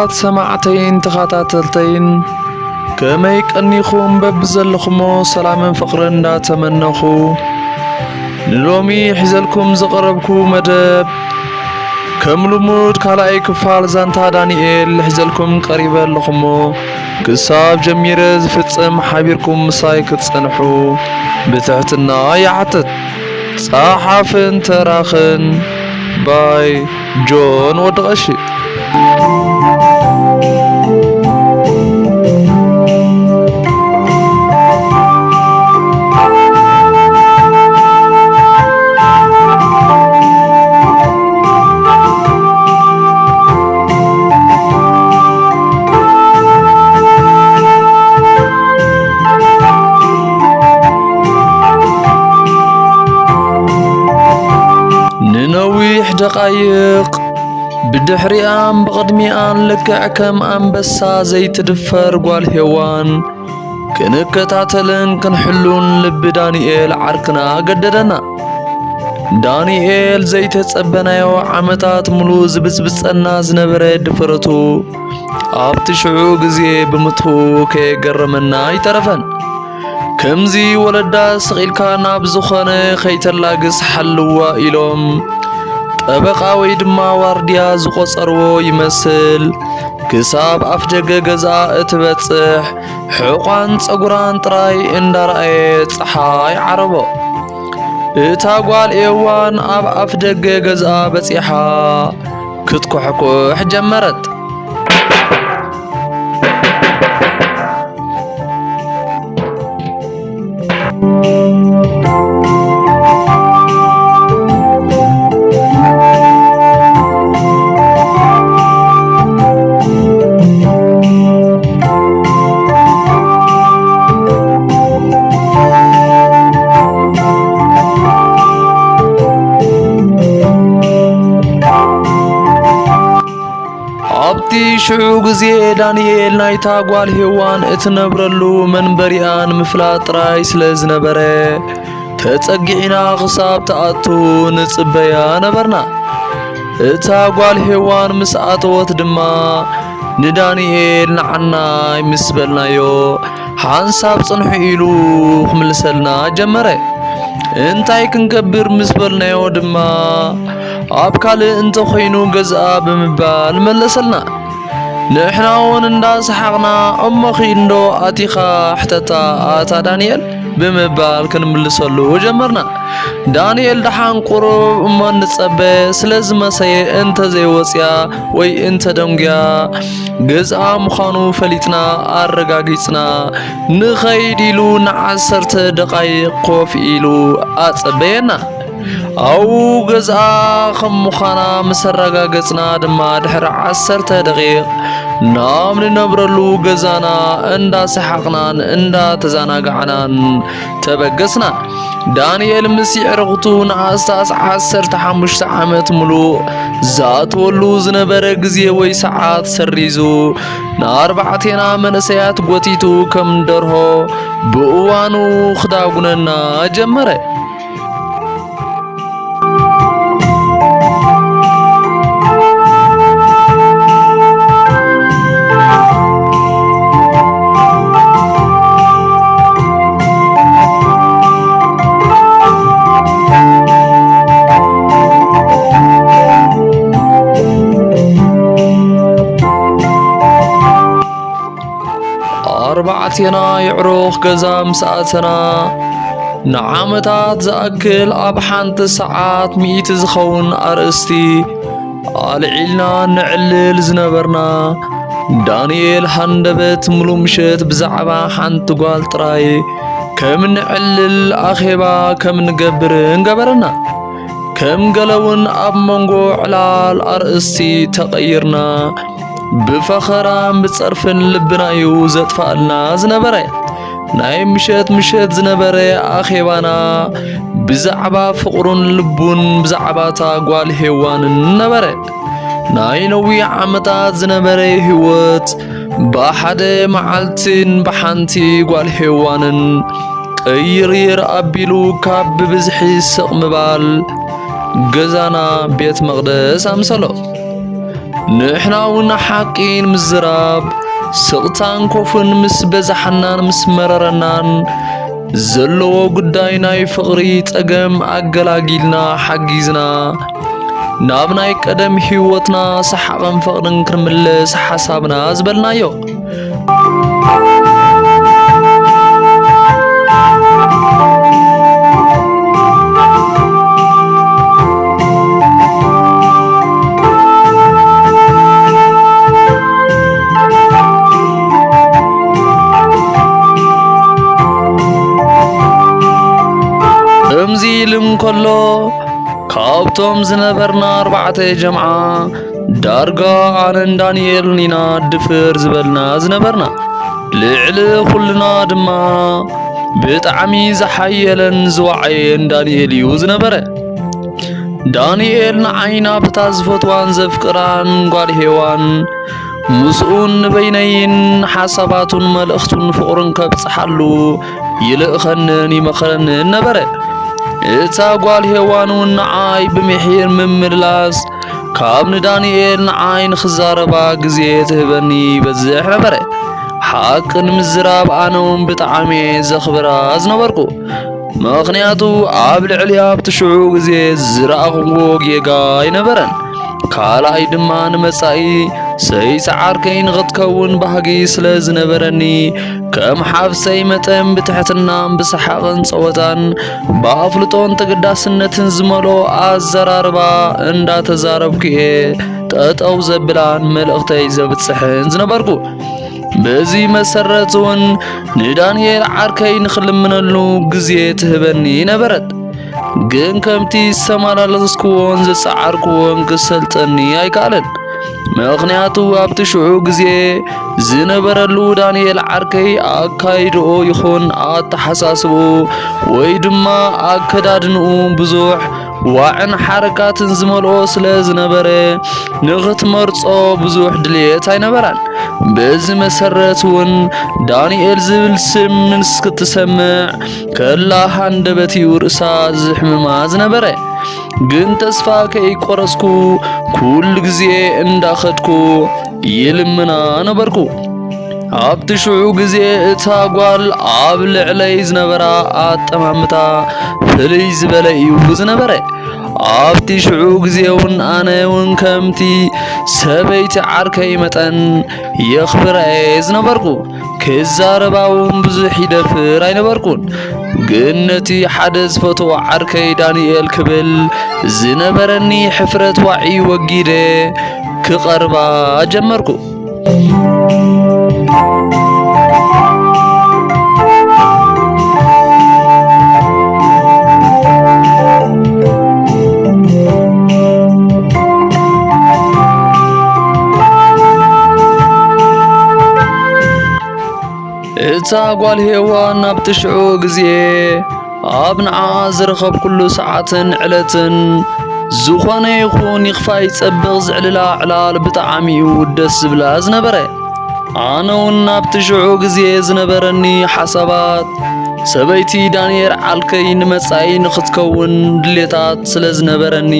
ክቡራት ሰማዕተይን ተኸታተልተይን ከመይ ቀኒኹም በብዘለኹሞ ሰላምን ፍቕርን እንዳተመነኹ ንሎሚ ሒዘልኩም ዝቐረብኩ መደብ ከም ልሙድ ካልኣይ ክፋል ዛንታ ዳንኤል ሒዘልኩም ቀሪበ ኣለኹሞ ክሳብ ጀሚረ ዝፍጽም ሓቢርኩም ምሳይ ክትጸንሑ ብትሕትና ይዓትት። ጸሓፍን ተራኽን ባይ ጆን ወድቐሺ ንነዊሕ ደቃይቕ ብድሕሪኣን ብቕድሚኣን ልክዕ ከም ኣንበሳ ዘይትድፈር ጓል ሄዋን ክንከታተልን ክንሕሉን ልቢ ዳንኤል ዓርክና ገደደና። ዳንኤል ዘይተጸበናዮ ዓመታት ሙሉ ዝብጽብጸና ዝነበረ ድፍረቱ ኣብቲ ሽዑ ግዜ ብምትሁ ከየገረመና ይተረፈን። ከምዚ ወለዳ ስቒልካ ናብ ዝኾነ ከይተላግስ ሓልዋ ኢሎም ጠበቓ ወይ ድማ ዋርድያ ዝቖጸርዎ ይመስል ክሳብ ኣፍ ደገ ገዛ እትበጽሕ ሕቋን ጸጉራን ጥራይ እንዳረኣየ ፀሓይ ዓረቦ። እታ ጓል ኤዋን ኣብ ኣፍ ደገ ገዛ በጺሓ ክትኩሕኩሕ ጀመረት። ኣብቲ ሽዑ ግዜ ዳንኤል ናይታ ጓል ሄዋን እትነብረሉ መንበሪኣን ምፍላጥ ጥራይ ስለ ዝነበረ ተጸጊዕና ክሳብ ተኣቱ ንጽበያ ነበርና። እታ ጓል ሄዋን ምስ ኣተወት ድማ ንዳንኤል ንዓናይ ምስ በልናዮ ሓንሳብ ጽንሑ ኢሉ ክምልሰልና ጀመረ። እንታይ ክንገብር ምስ በልናዮ ድማ ኣብ ካልእ እንተኾይኑ ገዝኣ ብምባል መለሰልና። ንሕና እውን እንዳሰሓቕና እሞኺንዶ ኣቲኻ ሕተታ ኣታ ዳንኤል ብምባል ክንምልሰሉ ጀመርና። ዳንኤል ደሓን ቁሩብ እሞ ንጸበ ስለ ዝመሰየ እንተዘይወፅያ ወይ እንተደንግያ ገዝኣ ምዃኑ ፈሊጥና ኣረጋጊጽና ንኸይድ ኢሉ ን10 ደቓይቕ ኮፍ ኢሉ ኣጸበየና። ኣው ገዝኣ ከም ምዃና ምስ ኣረጋገጽና ድማ ድሕሪ 10 ደቂቕ ናብ ንነብረሉ ገዛና እንዳሰሓቕናን እንዳተዘናግዕናን ተበገስና። ዳንኤል ምስ ይዕርኽቱ ንኣስታስ 15 ዓመት ሙሉእ ዝኣትወሉ ዝነበረ ግዜ ወይ ሰዓት ሰሪዙ ንኣርባዕቴና መንእሰያት ጐቲቱ ከም ደርሆ ብእዋኑ ክዳጉነና ጀመረ። ኣርባዕቴና ይዕሩኽ ገዛ ምስኣተና ንዓመታት ዝኣክል ኣብ ሓንቲ ሰዓት 100 ዝኸውን ኣርእስቲ ኣልዒልና ንዕልል ዝነበርና ዳንኤል ሃንደበት ሙሉእ ምሸት ብዛዕባ ሓንቲ ጓል ጥራይ ከም ንዕልል ኣኼባ ከም ንገብርን ገበረና። ከም ገለውን ኣብ መንጎ ዕላል ኣርእስቲ ተቐይርና ብፈኸራን ብጸርፍን ልብና እዩ ዘጥፋልና ዝነበረ። ናይ ምሸት ዝነበረ ኣኼባና ብዛዕባ ፍቕሩን ልቡን ብዛዕባታ ጓል ሄዋንን ነበረ። ናይ ነዊሕ ዓመታት ዝነበረ ህይወት ብሓደ መዓልትን ብሓንቲ ጓል ሄዋንን ቀይር ኣቢሉ ካብ ብብዝሒ ስቕ ምባል ገዛና ቤት መቕደስ ኣምሰሎ። نحنا ونحاكين مزراب سقطان كوفن مس بزحنان مس مررنان زلو قداينا فقري تقم أقلاقيلنا حقيزنا نابناي قدم حيوتنا سحقا فقرن كرملس حسابنا زبلنا يو أمزيلم كله كابتم زنبرنا 4 جمعة دارقا عن دانييل نينا دفر زبلنا زنبرنا لعل كلنا دما بتعمي زحيلن زوعين دانييل يوزنبره دانييل نعينا بتازفتوان زفقران قال هيوان مسؤون بينين حساباتون ملأختون فقرن كبصحلو يلأخنن يمخرن نبره إتا قال هيوانو نعاي بمحير ممرلاس كابن دانييل نعاي نخزاربا قزيت هبني بزيح نبره حاقن مزراب آنون بتعامي زخبرا زنبركو مخنياتو عابل عليا بتشعو قزيت زراغوغ يقاي نبرن كالاي دمان مسائي سيس عاركين غدكون بحقي سلز نبرني كم حافسي متن بتحتنام بسحاقن صوتان بافلطون تقداسنتن زملو آزراربا اندا تزاربكي تأتو زبلان ملغتي زبتسحن زنبركو بزي مسرتون ندانييل عاركين خلمنلو قزيت هبني نبرد ግን ከምቲ ዝተመላለስክዎን ዝፀዓርክዎን ክሰልጠኒ ኣይከኣለን ምክንያቱ ኣብቲ ሽዑ ግዜ ዝነበረሉ ዳንኤል ዓርከይ ኣካይድኦ ይኹን ኣተሓሳስቡ ወይ ድማ ኣከዳድንኡ ብዙሕ ዋዕን ሓረካትን ዝመልኦ ስለ ዝነበረ ንኽትመርጾ ብዙሕ ድልየት ኣይነበራን በዚ መሰረት እውን ዳንኤል ዝብል ስም ንስክትሰምዕ ከላ ሃንደበትዩ ርእሳ ዝሕምማ ዝነበረ ግን ተስፋ ከይቆረስኩ ኩሉ ግዜ እንዳኸድኩ ይልምና ነበርኩ ኣብቲ ሽዑ ግዜ እታ ጓል ኣብ ልዕለይ ዝነበራ ኣጠማምታ ፍልይ ዝበለ እዩ ዝነበረ ኣብቲ ሽዑ ግዜ እውን ኣነ እውን ከምቲ ሰበይቲ ዓርከይ መጠን የኽብረየ ዝነበርኩ ክዛረባ እውን ብዙሕ ይደፍር ኣይነበርኩን ግን ነቲ ሓደ ዝፈትዎ ዓርከይ ዳንኤል ክብል ዝነበረኒ ሕፍረት ዋዒ ወጊደ ክቐርባ ጀመርኩ እታ ጓል ሄዋን ኣብቲ ሽዑ ግዜ ኣብ ንዓ ዝረኸብ ኩሉ ሰዓትን ዕለትን ዝኾነ ይኹን ይኽፋይ ፀብቕ ዝዕልላ ዕላል ብጣዕሚ እዩ ደስ ዝብላ ዝነበረ ኣነ እውን ኣብቲ ሽዑ ግዜ ዝነበረኒ ሓሳባት ሰበይቲ ዳንኤል ዓርከይ ንመጻኢ ንኽትከውን ድሌታት ስለ ዝነበረኒ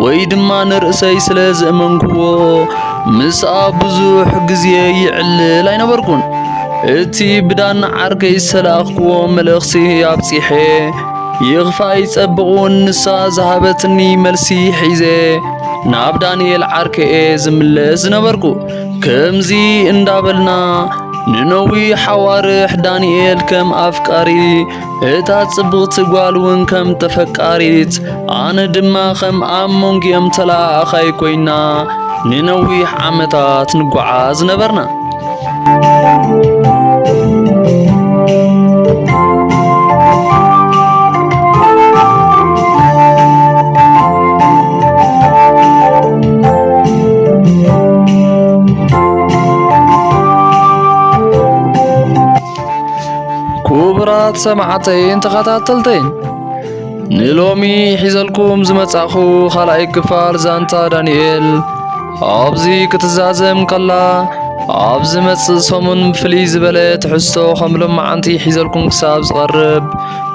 ወይ ድማ ንርእሰይ ስለ ዝእመንክዎ ምስኣ ብዙሕ ግዜ ይዕልል ኣይነበርኩን እቲ ብዳን ዓርከይ ዝሰላኽክዎ መልእኽቲ ኣብፂሐ ይኽፋይ ፀብቑን ንሳ ዝሃበትኒ መልሲ ሒዘ ናብ ዳንኤል ዓርከየ ዝምለስ ዝነበርኩ ከምዚ እንዳበልና ንነዊሕ ሓዋርሕ ዳንኤል ከም ኣፍቃሪ እታ ጽብቕቲ ጓል እውን ከም ተፈቃሪት ኣነ ድማ ከም ኣብ መንጎኦም ተላኣኻይ ኮይና ንነዊሕ ዓመታት ንጓዓዝ ነበርና كبرات سمعتين تخطاتلتين نلومي حزلكم زمصاخو خلاي كفال زانتا دانييل ابزي كتزازم كلا ابز مص سمون فلي زبله تحسو خملم عنتي حزلكم كساب زقرب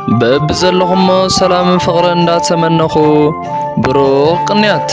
بب زلهم سلام فقر انداتمنخو بروق قنيات